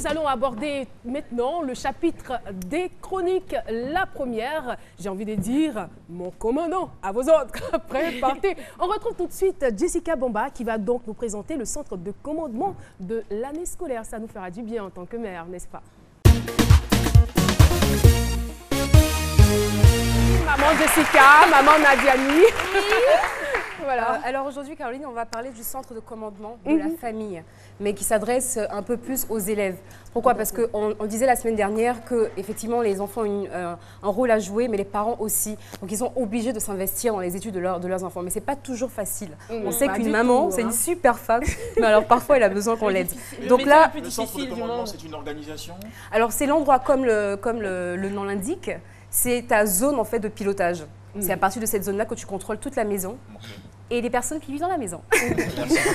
nous allons aborder maintenant le chapitre des chroniques. La première, j'ai envie de dire, mon commandant, à vos autres, prêt, partez. On retrouve tout de suite Jessica Bamba qui va donc nous présenter le centre de commandement de l'année scolaire. Ça nous fera du bien en tant que mère, n'est-ce pas? Maman Jessica, maman Nadiani. Voilà. Alors aujourd'hui, Caroline, on va parler du centre de commandement de la famille, mais qui s'adresse un peu plus aux élèves. Pourquoi? Parce qu'on disait la semaine dernière que effectivement les enfants ont un rôle à jouer, mais les parents aussi. Donc ils sont obligés de s'investir dans les études de leurs enfants. Mais c'est pas toujours facile. On sait qu'une maman, c'est une super femme, mais alors parfois elle a besoin qu'on l'aide. Donc là, le centre de commandement, c'est une organisation. Alors c'est l'endroit comme le nom l'indique. C'est ta zone en fait de pilotage. C'est à partir de cette zone-là que tu contrôles toute la maison et les personnes qui vivent dans la maison.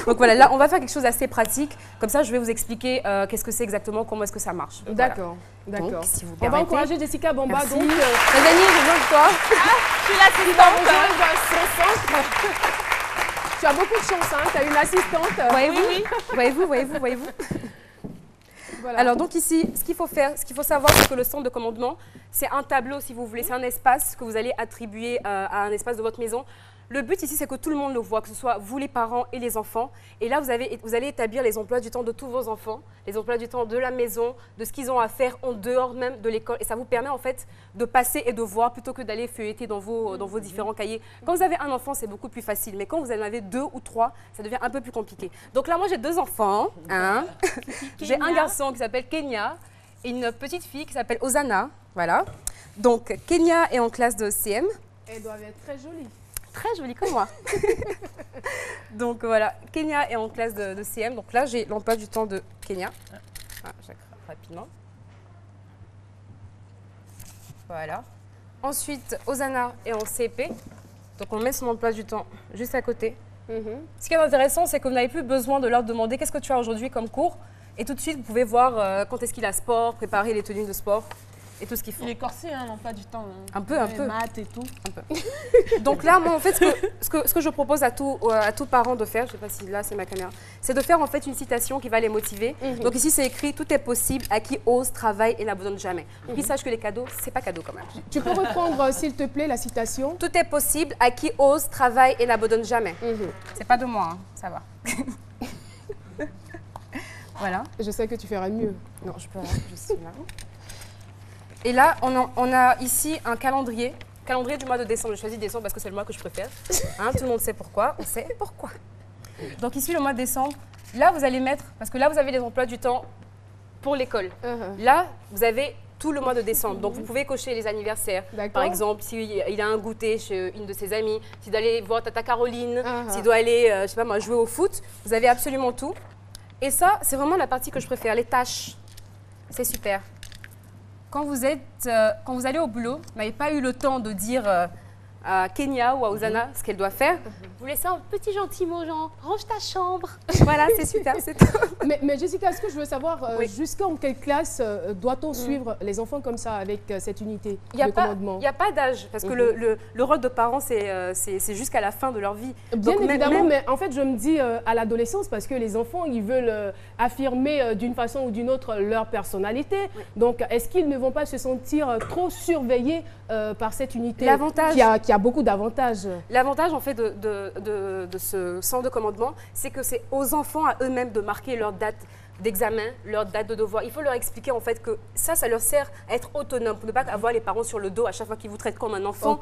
Donc voilà, là on va faire quelque chose d'assez pratique. Comme ça, je vais vous expliquer qu'est-ce que c'est exactement, comment est-ce que ça marche. D'accord, d'accord. Donc, si vous On va permettez. encourager Jessica Bamba. Merci. Donc, Nadani, j'ai besoin de toi. tu vas rejoindre son centre. Tu as beaucoup de chance, hein, tu as une assistante. Voyez-vous, voyez-vous. Voilà. Alors donc ici, ce qu'il faut faire, ce qu'il faut savoir, c'est que le centre de commandement, c'est un tableau si vous voulez, c'est un espace que vous allez attribuer à un espace de votre maison. Le but ici, c'est que tout le monde le voit, que ce soit vous les parents et les enfants. Et là, vous allez établir les emplois du temps de tous vos enfants, les emplois du temps de la maison, de ce qu'ils ont à faire en dehors même de l'école. Et ça vous permet en fait de passer et de voir plutôt que d'aller feuilleter dans vos différents cahiers. Quand vous avez un enfant, c'est beaucoup plus facile. Mais quand vous en avez 2 ou 3, ça devient un peu plus compliqué. Donc là, moi, j'ai 2 enfants. Hein. J'ai un garçon qui s'appelle Kenya et une petite fille qui s'appelle Osana. Voilà. Donc, Kenya est en classe de CM. Elles doivent être très jolies. Très jolie comme moi. Donc voilà, Kenya est en classe de CM. Donc là, j'ai l'emploi du temps de Kenya. J'écris rapidement. Voilà. Ensuite, Osana est en CP. Donc on met son emploi du temps juste à côté. Ce qui est intéressant, c'est que vous n'avez plus besoin de leur demander qu'est-ce que tu as aujourd'hui comme cours. Et tout de suite, vous pouvez voir quand est-ce qu'il a sport, préparer les tenues de sport. Et tout ce qu'il faut. Il est corsé, hein, l'emploi du temps. Hein. Un peu. Maths et tout. Un peu. Donc là, moi, en fait, ce que je propose à tout parent de faire, je ne sais pas si là, c'est ma caméra, c'est de faire en fait une citation qui va les motiver. Donc ici, c'est écrit « Tout est possible à qui ose, travaille et n'abandonne jamais ». Pour qu'ils sachent que les cadeaux, c'est pas cadeau quand même. Tu peux reprendre, s'il te plaît, la citation? Tout est possible à qui ose, travaille et n'abandonne jamais. C'est pas de moi, hein, ça va. Voilà. Je sais que tu feras mieux. Non, je suis là. Et là, on a ici un calendrier du mois de décembre. J'ai choisi décembre parce que c'est le mois que je préfère. Hein, tout le monde sait pourquoi. On sait pourquoi. Donc ici, le mois de décembre, là, vous allez mettre, parce que là, vous avez les emplois du temps pour l'école. Là, vous avez tout le mois de décembre. Donc, vous pouvez cocher les anniversaires. Par exemple, s'il a un goûter chez une de ses amies, s'il doit aller voir Tata Caroline, s'il doit aller, je sais pas moi, jouer au foot. Vous avez absolument tout. Et ça, c'est vraiment la partie que je préfère, les tâches. C'est super. Quand vous allez au boulot, vous n'avez pas eu le temps de dire à Kenya ou à Osana ce qu'elle doit faire, vous laissez un petit gentil mot genre « range ta chambre ». Voilà, c'est super, c'est tout. Mais Jessica, est-ce que je veux savoir jusqu'en quelle classe doit-on suivre les enfants comme ça avec cette unité de commandement? Il n'y a pas d'âge, parce que le rôle de parent, c'est jusqu'à la fin de leur vie. Bien donc, évidemment, mais en fait, je me dis à l'adolescence, parce que les enfants, ils veulent affirmer d'une façon ou d'une autre leur personnalité. Donc, est-ce qu'ils ne vont pas se sentir trop surveillés par cette unité qui a beaucoup d'avantages? L'avantage, en fait, de ce centre de commandement, c'est que c'est aux enfants à eux-mêmes de marquer leur date d'examen, leur date de devoir. Il faut leur expliquer en fait que ça leur sert à être autonome, pour ne pas avoir les parents sur le dos à chaque fois qu'ils vous traitent comme un enfant.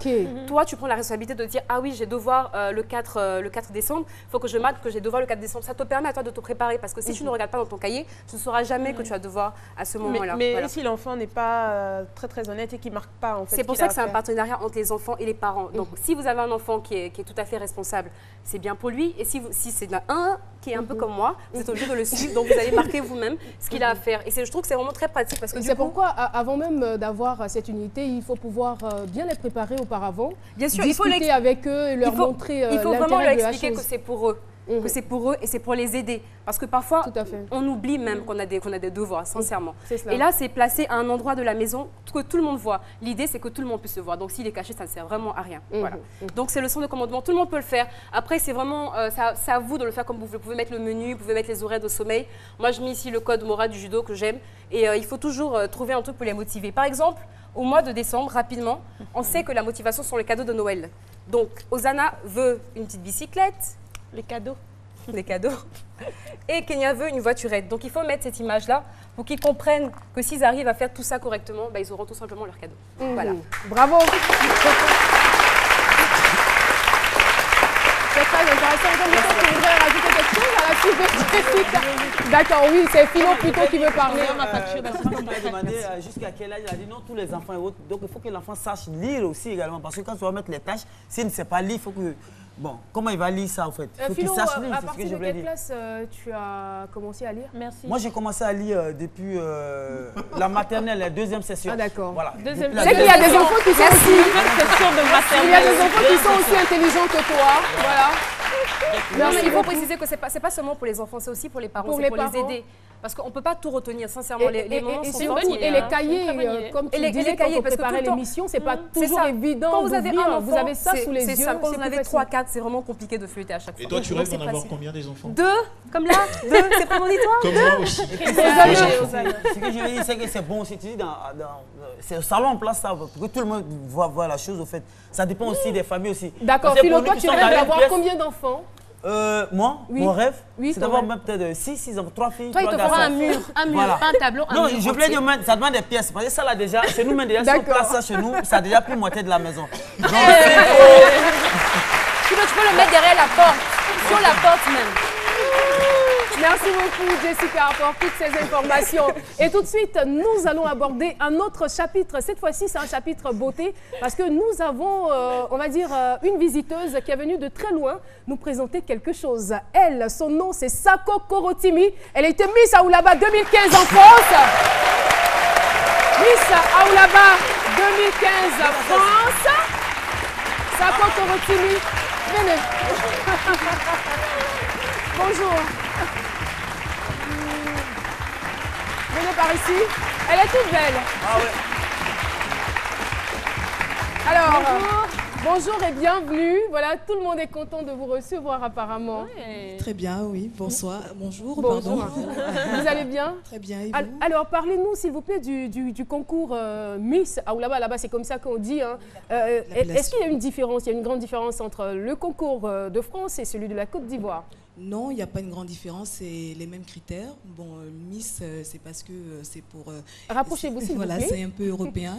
Toi, tu prends la responsabilité de dire « Ah oui, j'ai devoir le 4 décembre, il faut que je marque que j'ai devoir le 4 décembre ». Ça te permet à toi de te préparer parce que si tu ne regardes pas dans ton cahier, tu ne sauras jamais que tu as devoir à ce moment-là. Mais voilà. Si l'enfant n'est pas très honnête et qu'il ne marque pas en fait. C'est pour ça que c'est un partenariat entre les enfants et les parents. Donc si vous avez un enfant qui est tout à fait responsable, c'est bien pour lui. Et si c'est un qui est un peu comme moi, vous êtes obligé de le suivre, donc vous allez marquer vous-même ce qu'il a à faire. Et je trouve que c'est vraiment très pratique parce que c'est pourquoi, avant même d'avoir cette unité, il faut pouvoir bien les préparer auparavant. Bien sûr, discuter avec eux et leur montrer il faut vraiment leur l'intérêt de la expliquer chose. que c'est pour eux. que c'est pour eux et c'est pour les aider. Parce que parfois, Tout à fait. on oublie même qu'on a, des devoirs, sincèrement. C'est cela. Et là, c'est placé à un endroit de la maison que tout le monde voit. L'idée, c'est que tout le monde puisse le voir. Donc, s'il est caché, ça ne sert vraiment à rien. Voilà. Donc, c'est le son de commandement. Tout le monde peut le faire. Après, c'est vraiment, c'est à vous de le faire comme vous voulez. Vous pouvez mettre le menu, vous pouvez mettre les horaires de sommeil. Moi, je mets ici le code Mora du judo que j'aime. Et il faut toujours trouver un truc pour les motiver. Par exemple, au mois de décembre, rapidement, on sait que la motivation sont les cadeaux de Noël. Donc, Osana veut une petite bicyclette. Les cadeaux. Les cadeaux. Et Kenya veut une voiturette. Donc, il faut mettre cette image-là pour qu'ils comprennent que s'ils arrivent à faire tout ça correctement, bah, ils auront tout simplement leur cadeau. Voilà. Bravo. C'est très intéressant. Tu voudrais rajouter quelque chose à la suite de Jessica? D'accord, oui, c'est Philo plutôt qui veut parler. On m'a demandé jusqu'à quel âge. Il a dit non, tous les enfants et autres. Donc il faut que l'enfant sache lire aussi également. Parce que quand tu vas mettre les tâches, s'il ne sait pas lire, il faut que... Bon, comment il va lire ça en fait? Il faut qu'il Philo, sache lire, à c'est ce que partir je de voulais quelle dire. classe tu as commencé à lire? Merci. Moi j'ai commencé à lire depuis la maternelle, la deuxième session. Ah d'accord. Voilà. Deuxième- Depuis la C'est qu'il y a des enfants qui sont aussi... Session de Il y a des maternelle. enfants qui sont aussi intelligents que toi. Voilà. Non, mais il faut beaucoup. préciser que ce n'est pas seulement pour les enfants, c'est aussi pour les parents, Pour c'est les pour les parents. aider. Parce qu'on ne peut pas tout retenir, sincèrement. Les moments sont surtout, forts. et les cahiers, C'est une très bonne idée. comme tu Et les disais, cahiers, quand on parce que préparait tout le temps- l'émission, c'est pas C'est toujours ça. évident Quand vous avez d'ouvrir. un enfant, Vous avez ça sous les yeux. c'est ça. Quand c'est vous plus avez facile. 3-4, c'est vraiment compliqué de feuilleter à chaque fois. Et toi, tu Donc, rêves c'est d'en avoir facile. combien des enfants? 2, comme là, 2, c'est prémonitoire. Comme moi aussi. Ce que je veux dire, c'est que c'est bon aussi. Tu dis, c'est au salon en place, ça, pour que tout le monde voit la chose, au fait. Ça dépend aussi des familles aussi. D'accord, Parce que Philo, pour toi, nous tu qui sommes rêves dans une d'avoir pièce, combien d'enfants? Moi, Oui. mon rêve, Oui, c'est ton d'avoir rêve. même peut-être 6 ans, 3 filles, Toi, il 3 te fera garçons. un mur, Voilà. pas un tableau, un Non, mur. je voulais dire, ça demande des pièces. Parce que ça, là, déjà, chez nous, même déjà, si on D'accord. place ça chez nous, ça a déjà plus moitié de la maison. Donc, Tu peux le mettre derrière la porte, sur la porte même. Merci beaucoup, Jessica, pour toutes ces informations. Et tout de suite, nous allons aborder un autre chapitre. Cette fois-ci, c'est un chapitre beauté, parce que nous avons, on va dire, une visiteuse qui est venue de très loin nous présenter quelque chose. Elle, son nom, c'est Sako Korotimi. Elle a été Miss Aoulaba 2015 en France. Miss Aoulaba 2015 France. Sako Korotimi, venez. Bonjour. Venez par ici. Elle est toute belle. ah ouais. Alors, bonjour et bienvenue. Voilà, tout le monde est content de vous recevoir apparemment. Très bien, oui. Bonsoir. Bonjour, Bonjour. pardon. Vous allez bien? Très bien, et vous? Alors, parlez-nous, s'il vous plaît, du concours Miss Aoulaba. Là-bas, c'est comme ça qu'on dit. Hein. Est-ce qu'il y a une différence? Il y a une grande différence entre le concours de France et celui de la Côte d'Ivoire? Non, il n'y a pas une grande différence, c'est les mêmes critères. Bon, Miss, c'est parce que c'est pour... Rapprochez-vous, s'il vous Voilà, plaît. c'est un peu européen,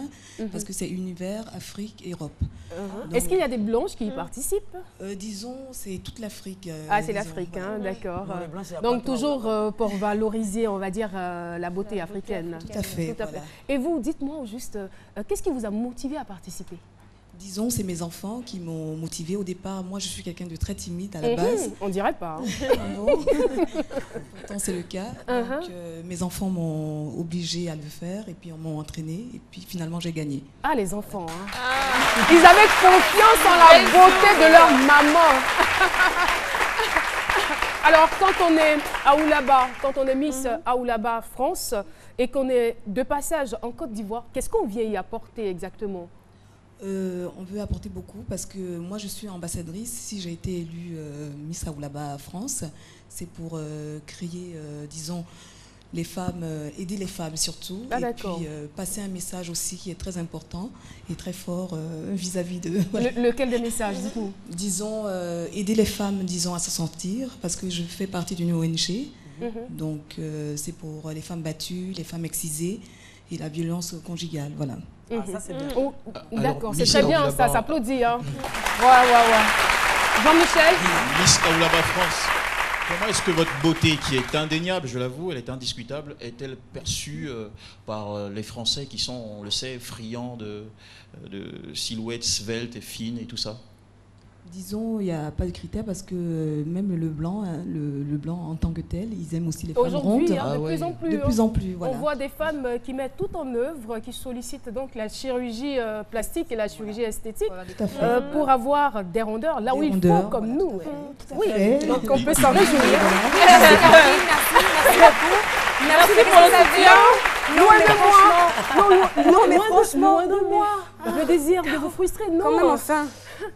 parce que c'est univers, Afrique, Europe. Donc, Est-ce qu'il y a des blanches qui y participent? disons, c'est toute l'Afrique. Ah, c'est disons, l'Afrique, voilà. hein, d'accord. Non, les blancs, c'est la Donc, pâte, toujours pour valoriser, on va dire, la beauté africaine. Tout à fait, Tout à fait. voilà. Et vous, dites-moi juste, qu'est-ce qui vous a motivé à participer? Disons, c'est mes enfants qui m'ont motivée. Au départ, moi, je suis quelqu'un de très timide à la base. On dirait pas. Hein. Ah bon Pourtant, c'est le cas. Donc, mes enfants m'ont obligée à le faire et puis on m'a entraînée et puis finalement j'ai gagné. Ah, les enfants. Hein. Ils avaient confiance en la beauté de leur maman. Alors, quand on est à Oulaba, quand on est Miss Aoulaba France et qu'on est de passage en Côte d'Ivoire, qu'est-ce qu'on vient y apporter exactement? On veut apporter beaucoup parce que moi je suis ambassadrice. Si j'ai été élue Miss Aoulaba France, c'est pour créer, disons, les femmes, aider les femmes surtout. Ah, et d'accord. puis passer un message aussi qui est très important et très fort vis-à-vis de... Lequel des messages, dites-nous? Disons, aider les femmes, disons, à se sentir parce que je fais partie d'une ONG. Donc c'est pour les femmes battues, les femmes excisées et la violence conjugale, voilà. Ah, ça, c'est bien. Oh, d'accord, c'est Miss très bien, Aoulaba, ça s'applaudit. Hein. Ouais. Jean-Michel? Miss Aoulaba France, comment est-ce que votre beauté, qui est indéniable, je l'avoue, elle est indiscutable, est-elle perçue par les Français qui sont, on le sait, friands de silhouettes sveltes et fines et tout ça? Disons, il n'y a pas de critères parce que même le blanc, hein, le blanc en tant que tel, ils aiment aussi les femmes rondes. Aujourd'hui, de plus en plus. De plus en plus, voilà. On voit des femmes qui mettent tout en œuvre, qui sollicitent donc la chirurgie plastique et la chirurgie esthétique pour avoir des rondeurs là où il faut, comme nous. Oui, donc on peut s'en réjouir. Merci beaucoup. Merci pour le soutien. Loin de moi. Non, mais franchement, loin de moi. Le désir de vous frustrer, non. Quand même, enfin.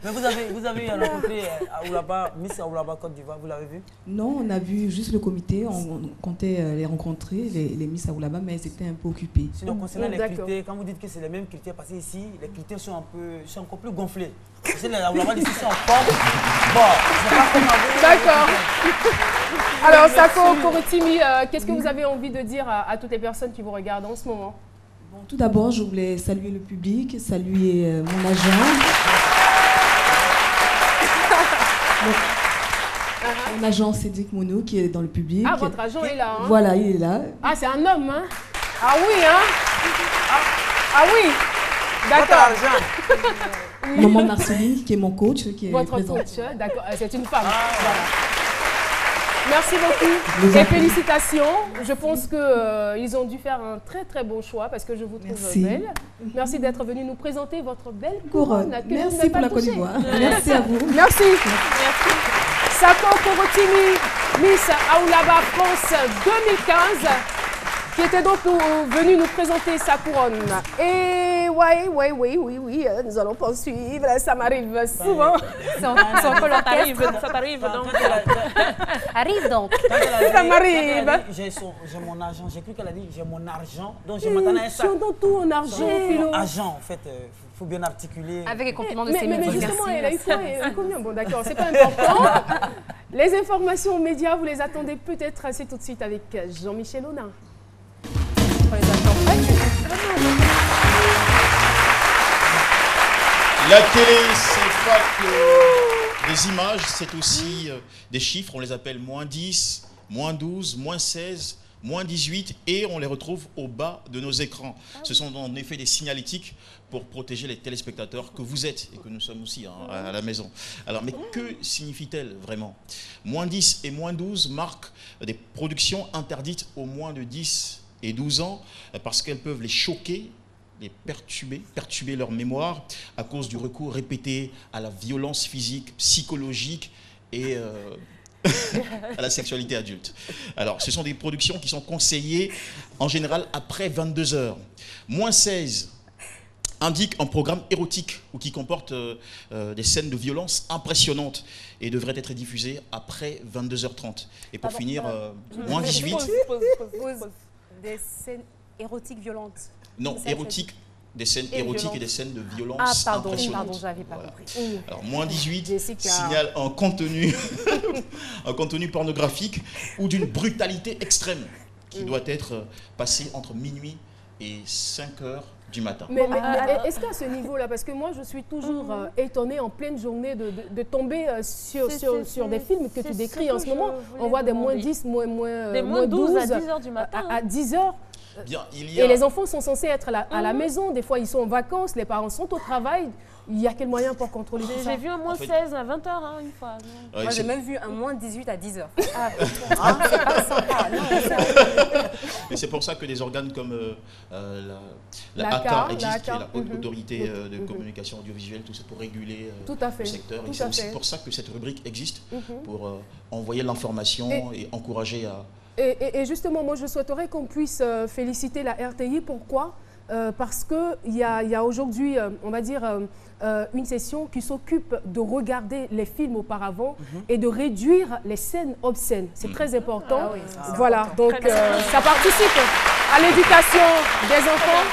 Mais vous avez rencontré Aoulaba, Miss Aoulaba Côte d'Ivoire, vous l'avez vu? Non, on a vu juste le comité, on comptait les rencontrer, les Miss Aoulaba, mais elles étaient un peu occupées. Sinon, concernant les critères, quand vous dites que c'est les mêmes critères, parce qu'ici, les critères sont encore plus gonflés. Parce que les Aoulaba ici sont en forme. Bon, c'est pas comme avant. D'accord. Alors, Sako Korotimi, qu'est-ce que vous avez envie de dire à toutes les personnes qui vous regardent en ce moment? Bon, tout d'abord, je voulais saluer le public, saluer mon agent. Mon agent Cédric Monod qui est dans le public. Ah, votre agent est là. Hein? Voilà, il est là. Ah, c'est un homme, hein? Ah oui, hein? Ah oui. D'accord. Maman Marceline qui est mon coach, qui est votre présente. coach, d'accord. C'est une femme. Voilà. Merci beaucoup et félicitations. Je pense qu'ils ont dû faire un très très bon choix parce que je vous trouve belle. Merci d'être venu nous présenter votre belle couronne. Merci pour la Côte d'Ivoire. Merci à vous. Merci. Sako Korotimi, Miss Aoulaba France 2015, qui était donc venue nous présenter sa couronne. Et oui, nous allons poursuivre. Ça m'arrive souvent. Ça t'arrive donc. Arrive donc. Ça m'arrive. J'ai mon argent. J'ai cru qu'elle a dit j'ai mon argent. Donc je m'attendais à ça. J'entends tout en argent, Philo. Argent, en fait. Il faut bien articuler. Avec les compliments de mais justement, elle a eu quoi et combien? Bon, d'accord, c'est pas important. Les informations aux médias, vous les attendez peut-être assez tout de suite avec Jean-Michel Onin. La télé, c'est pas que des images, c'est aussi des chiffres. On les appelle -10, -12, -16, -18 et on les retrouve au bas de nos écrans. Ce sont en effet des signalétiques pour protéger les téléspectateurs que vous êtes et que nous sommes aussi à la maison. Alors, mais que signifie-t-elle vraiment? -10 et -12 marquent des productions interdites aux moins de 10 et 12 ans parce qu'elles peuvent les choquer, les perturber leur mémoire à cause du recours répété à la violence physique, psychologique et à la sexualité adulte. Alors, ce sont des productions qui sont conseillées en général après 22 heures. -16 indique un programme érotique ou qui comporte des scènes de violence impressionnantes et devrait être diffusé après 22h30. Et pour finir, -18... Des scènes érotiques violentes. Non, érotique, des scènes érotiques et des scènes de violence impressionnantes. Pardon, j'avais pas compris. Alors, -18 signale un contenu, un contenu pornographique ou d'une brutalité extrême qui doit être passé entre minuit et 5 heures du matin. Mais est-ce qu'à ce niveau-là, parce que moi je suis toujours étonnée en pleine journée de tomber sur des films que tu décris en ce moment, on voit des -10, -12 à 10 heures du matin. À 10 heures. Bien, il y a... Et les enfants sont censés être à la maison, des fois ils sont en vacances, les parents sont au travail. Il y a quel moyen pour contrôler tout ça? J'ai vu un -16 à 20 heures une fois. Moi j'ai même vu un -18 à 10 heures. C'est pas sympa. Et c'est pour ça que des organes comme la ACA existent, qui est la Haute Autorité de Communication Audiovisuelle, tout ça pour réguler le secteur. Et c'est aussi pour ça que cette rubrique existe, pour envoyer l'information et encourager à... Et justement, moi je souhaiterais qu'on puisse féliciter la RTI. Pourquoi? Parce qu'il y a aujourd'hui, on va dire, une session qui s'occupe de regarder les films auparavant et de réduire les scènes obscènes. C'est très important. Ah oui, voilà, donc ça participe à l'éducation des enfants.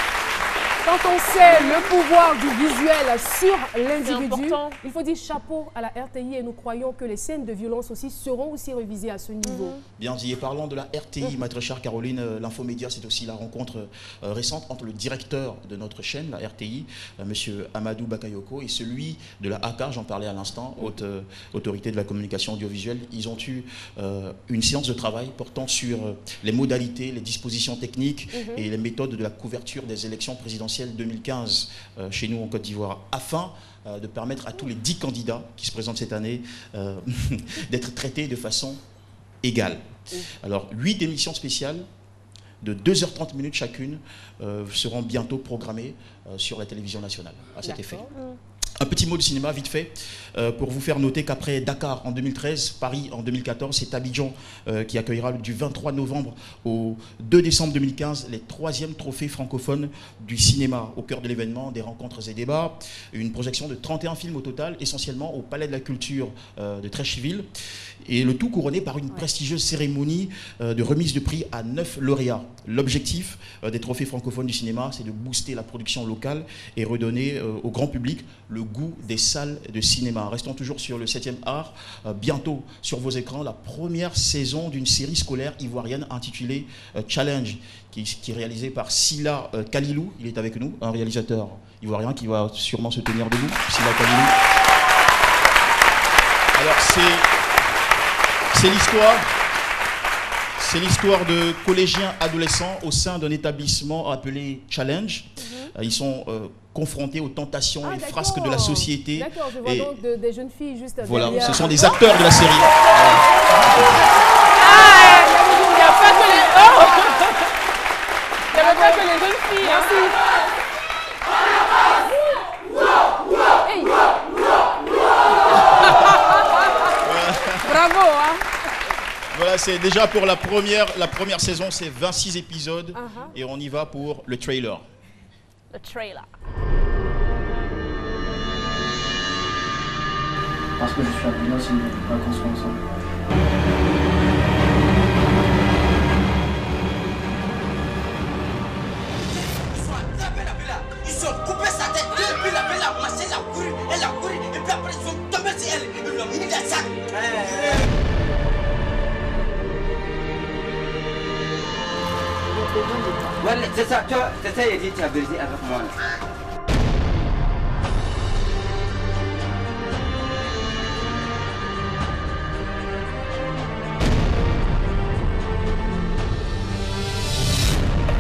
Quand on sait le pouvoir du visuel sur l'individu, il faut dire chapeau à la RTI et nous croyons que les scènes de violence aussi seront aussi révisées à ce niveau. Bien dit. Et parlant de la RTI, ma très chère Caroline, l'infomédia, c'est aussi la rencontre récente entre le directeur de notre chaîne, la RTI, monsieur Amadou Bakayoko, et celui de la ACA, j'en parlais à l'instant, Haute Autorité de la Communication Audiovisuelle. Ils ont eu une séance de travail portant sur les modalités, les dispositions techniques et les méthodes de la couverture des élections présidentielles présidentielle 2015 chez nous en Côte d'Ivoire, afin de permettre à tous les 10 candidats qui se présentent cette année d'être traités de façon égale. Alors, 8 émissions spéciales de 2h30 chacune seront bientôt programmées sur la télévision nationale à cet effet. Un petit mot de cinéma, vite fait, pour vous faire noter qu'après Dakar en 2013, Paris en 2014, c'est Abidjan qui accueillera du 23 novembre au 2 décembre 2015 les 3e trophées francophones du cinéma. Au cœur de l'événement, des rencontres et débats, une projection de 31 films au total, essentiellement au Palais de la Culture de Treichville, et le tout couronné par une prestigieuse cérémonie de remise de prix à 9 lauréats. L'objectif des trophées francophones du cinéma, c'est de booster la production locale et redonner au grand public le goût des salles de cinéma. Restons toujours sur le 7e art. Bientôt sur vos écrans, la première saison d'une série scolaire ivoirienne intitulée Challenge, qui est réalisée par Silla Kalilou. Il est avec nous, un réalisateur ivoirien qui va sûrement se tenir debout. Silla Kalilou. Alors c'est l'histoire de collégiens adolescents au sein d'un établissement appelé Challenge. Ils sont confrontés aux tentations et frasques de la société. D'accord, je vois donc des jeunes filles juste voilà, derrière. ce sont des acteurs de la série. Il n'y a pas que les... Il n'y avait pas que les jeunes filles. Merci. Hey. Bravo, hein. Voilà, c'est déjà pour la première saison, c'est 26 épisodes. Et on y va pour le trailer. Le trailer. Parce que je suis abîmé, ça ne veut pas qu'on soit ensemble. Ils ont coupé sa tête depuis la belle a marché, elle a couru, et puis après ils sont tombés sur elle, ils l'ont mis dans le sac. Voilà, c'est ça, il a dit tu as vérifié avec moi.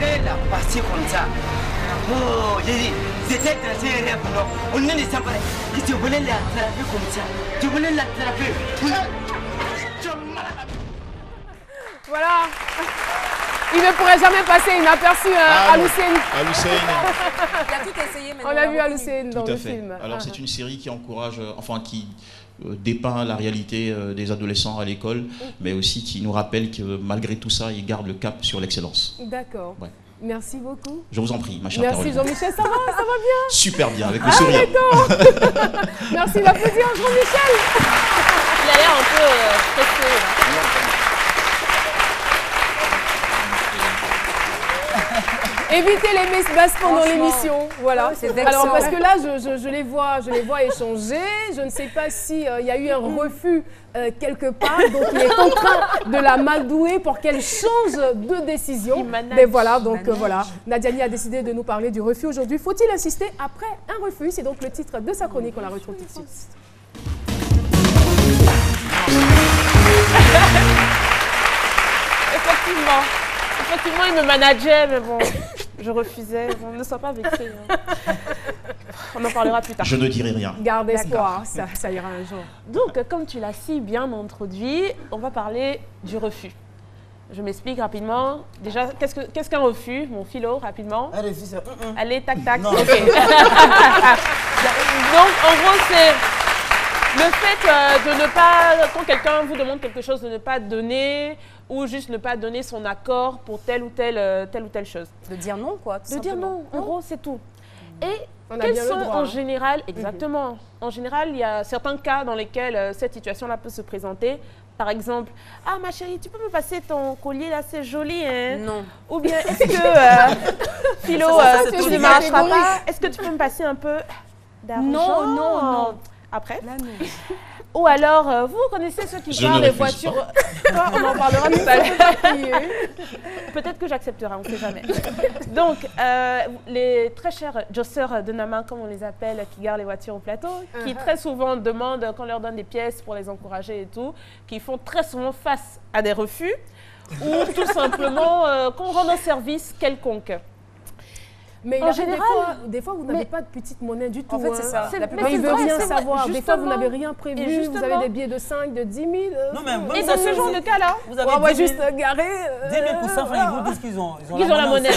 Elle a passé comme ça. Oh, j'ai dit, c'était un rêve, non. On ne sait pas. Tu voulais la attraper comme ça. Tu voulais l'attraper. Voilà. Il ne pourrait jamais passer inaperçu à Lucène. À Lucène. Il a tout essayé maintenant. On l'a vu à Lucène dans Tout à le fait. film. Alors c'est une série qui encourage, enfin qui dépeint la réalité des adolescents à l'école, mais aussi qui nous rappelle que malgré tout ça, ils gardent le cap sur l'excellence. D'accord. Ouais. Merci beaucoup. Je vous en prie, ma chère Merci Caroline. Jean-Michel, ça va bien? Super bien, avec le sourire. D'accord. Merci d'applaudir Jean-Michel. Il a l'air un peu stressé. Évitez les messes basses pendant l'émission. Voilà. c'est Alors vexant. parce que là, je les vois échanger. Je ne sais pas s'il y a eu un refus quelque part. Donc il est en train de la m'aldouer pour qu'elle change de décision. Mais voilà, donc voilà. Nadiani a décidé de nous parler du refus aujourd'hui. Faut-il insister après un refus? C'est donc le titre de sa chronique. On la retrouve tout de suite. Effectivement, il me manageait, mais bon, je refusais. Bon, ne sois pas vexé. On en parlera plus tard. Je ne dirai rien. Garde espoir, ça ira un jour. Donc, comme tu l'as si bien introduit, on va parler du refus. Je m'explique rapidement. Déjà, qu'est-ce qu'un refus? Mon philo, rapidement. Un refus, c'est... Allez, tac, tac. Non. Ok. Donc, en gros, c'est le fait de ne pas, quand quelqu'un vous demande quelque chose, de ne pas donner ou juste ne pas donner son accord pour telle ou telle chose. De dire non, quoi. De dire non, en gros, c'est tout. Et On a quels bien le sont droit, en hein. général, exactement, en général, il y a certains cas dans lesquels cette situation-là peut se présenter. Par exemple, ah ma chérie, tu peux me passer ton collier là, c'est joli, hein? Non. Ou bien est-ce que, Philo, c'est tu une ne marcheras catégorie. pas? Est-ce que tu peux me passer un peu d'argent? Non. Après? Là, non. Ou alors, vous connaissez ceux qui Je parlent ne des refuse voitures? On en parlera tout à l'heure. Peut-être que j'accepterai, on ne sait jamais. Donc, les très chers josseurs de Nama, comme on les appelle, qui gardent les voitures au plateau, qui très souvent demandent qu'on leur donne des pièces pour les encourager et tout, qui font très souvent face à des refus ou tout simplement qu'on rende un service quelconque. Mais en général, des fois, vous n'avez pas de petite monnaie du tout. En fait, c'est ça. Il ne veut rien savoir. Des fois, vous n'avez rien prévu. Vous avez des billets de 5, de 10 000. Non, mais et dans ce genre de cas-là, vous avez juste garé. 10 000 pour ça, ils vous disent qu'ils ont la monnaie.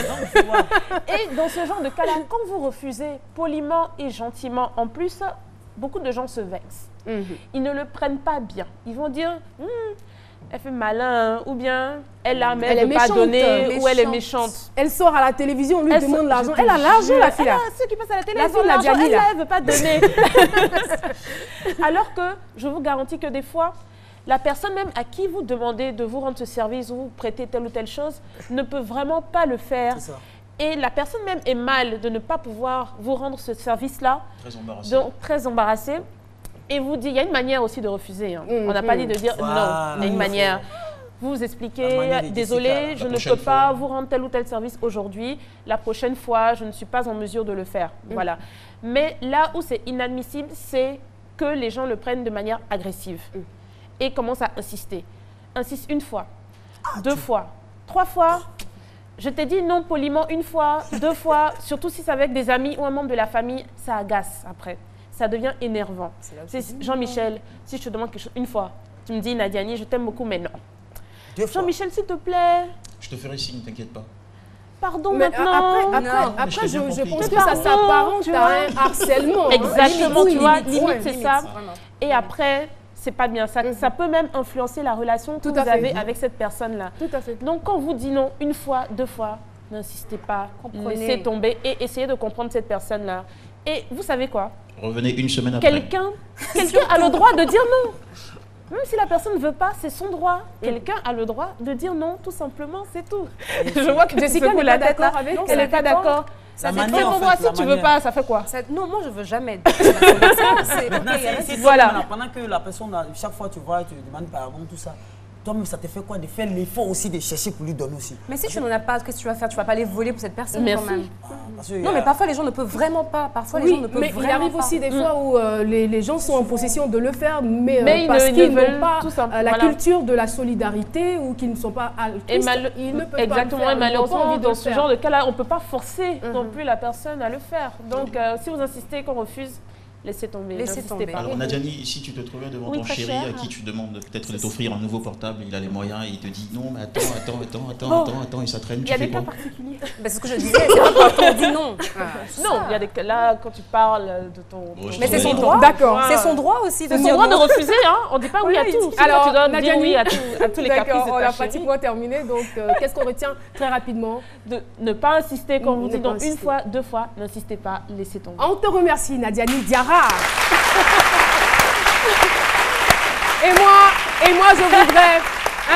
Et dans ce genre de cas-là, quand vous refusez poliment et gentiment, en plus, beaucoup de gens se vexent. Ils ne le prennent pas bien. Ils vont dire, elle fait malin, ou bien elle ne veut pas donner, ou elle est méchante. Elle sort à la télévision, on lui demande l'argent. Elle a l'argent, la fille là. Ceux qui passent à la télé, la ils ont l'argent, elle ne veut pas donner. Alors que je vous garantis que des fois, la personne même à qui vous demandez de vous rendre ce service ou vous prêter telle ou telle chose ne peut vraiment pas le faire. C'est ça. Et la personne même est mal de ne pas pouvoir vous rendre ce service-là. Très embarrassée. Donc, très embarrassée. Et vous dit, il y a une manière aussi de refuser. Hein. On n'a pas dit de dire non, il y a une manière. Vous vous expliquez, désolé, je ne peux pas vous rendre tel ou tel service aujourd'hui. La prochaine fois, je ne suis pas en mesure de le faire. Voilà. Mais là où c'est inadmissible, c'est que les gens le prennent de manière agressive et commencent à insister. Insiste une fois, 2 fois, 3 fois. Je t'ai dit non poliment 1 fois, 2 fois, surtout si c'est avec des amis ou un membre de la famille, ça agace après. Ça devient énervant. Jean-Michel, si je te demande quelque chose 1 fois, tu me dis Nadiani, je t'aime beaucoup, mais non. Jean-Michel, s'il te plaît. Je te ferai signe, t'inquiète pas. Pardon maintenant. Après, je pense que ça s'apparente à un harcèlement. Exactement, tu vois, limite c'est ça. Et après, c'est pas bien. Ça peut même influencer la relation que vous avez avec cette personne-là. Tout à fait. Donc, quand vous dit non 1 fois, 2 fois, n'insistez pas, laissez tomber et essayez de comprendre cette personne-là. Et vous savez quoi? Revenez 1 semaine après. Quelqu'un a le droit de dire non. Même si la personne ne veut pas, c'est son droit. Quelqu'un a le droit de dire non, tout simplement, c'est tout. Je vois que Jessica n'est pas d'accord avec. Elle n'est pas d'accord. Ça fait très bon moi, si tu ne veux pas, ça fait quoi? Non, moi je veux jamais. Voilà. Pendant que la personne, chaque fois tu vois, tu lui demandes pardon, tout ça. Toi-même, ça te fait quoi de faire l'effort aussi de chercher pour lui donner aussi? Mais si tu n'en as pas, qu'est-ce que tu vas faire? Tu ne vas pas les voler pour cette personne quand même. Non, mais parfois les gens ne peuvent vraiment pas. Parfois les gens ne peuvent vraiment pas. Mais il arrive aussi des fois où les gens sont en possession de le faire, mais parce qu'ils n'ont pas la culture de la solidarité ou qu'ils ne sont pas altruistes. Ils ne peuvent pas le faire. Exactement, et malheureusement, dans ce genre de cas-là, on ne peut pas forcer non plus la personne à le faire. Donc, si vous insistez qu'on refuse, laissez tomber. Laissez tomber. Alors Nadiani, si tu te trouvais devant ton chéri à qui tu demandes peut-être de t'offrir un nouveau portable, il a les moyens et il te dit non mais attends, et ça traîne, tu fais quoi? Il y a des cas particuliers. C'est ce que je disais, c'est pas quand on dit non. Non, il y a des cas là quand tu parles de ton... Mais c'est son droit. D'accord. C'est son droit aussi de dire non. C'est son droit de refuser, hein. On ne dit pas oui à tout. Alors, tu dois dire oui à tous les caprices de ta chérie. On a pratiquement terminé, donc qu'est-ce qu'on retient très rapidement? De ne pas insister quand on vous dit non 1 fois, 2 fois, n'insistez pas, laissez tomber. On te remercie Nadiani Diarra. Et moi, je voudrais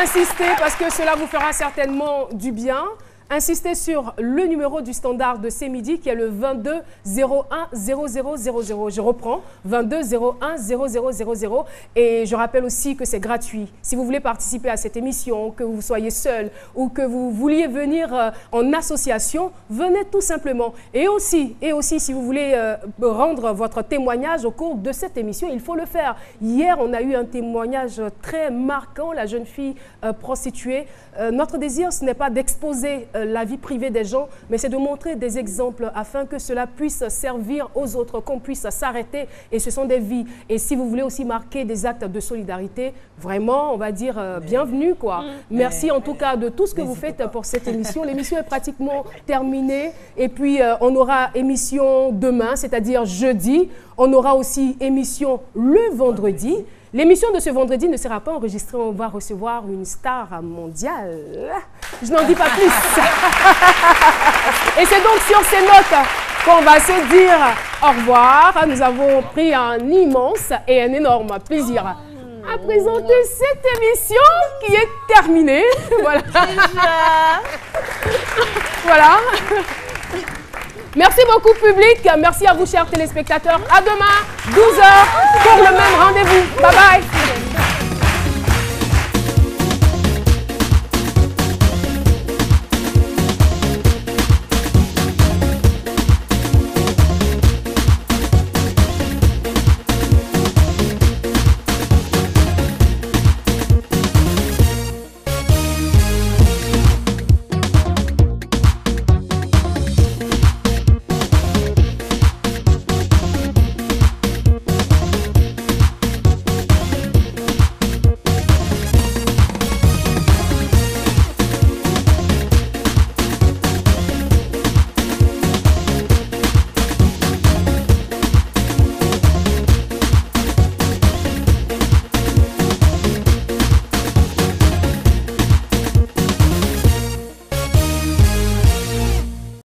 insister, parce que cela vous fera certainement du bien, insister sur le numéro du standard de ces midis qui est le 22 01 0000. Je reprends, 22 01 0000. Et je rappelle aussi que c'est gratuit. Si vous voulez participer à cette émission, que vous soyez seul ou que vous vouliez venir en association, venez tout simplement. Et aussi si vous voulez rendre votre témoignage au cours de cette émission, il faut le faire. Hier, on a eu un témoignage très marquant, la jeune fille prostituée. Notre désir, ce n'est pas d'exposer la vie privée des gens, mais c'est de montrer des exemples afin que cela puisse servir aux autres, qu'on puisse s'arrêter. Et ce sont des vies. Et si vous voulez aussi marquer des actes de solidarité, vraiment, on va dire bienvenue, quoi. Merci en tout cas de tout ce que vous faites pour cette émission. L'émission est pratiquement terminée. Et puis, on aura émission demain, c'est-à-dire jeudi. On aura aussi émission le vendredi. L'émission de ce vendredi ne sera pas enregistrée, on va recevoir une star mondiale. Je n'en dis pas plus. Et c'est donc sur ces notes qu'on va se dire au revoir. Nous avons pris un immense et un énorme plaisir à présenter cette émission qui est terminée. Voilà. Voilà. Merci beaucoup public, merci à vous chers téléspectateurs. À demain, 12h pour le même rendez-vous. Bye bye.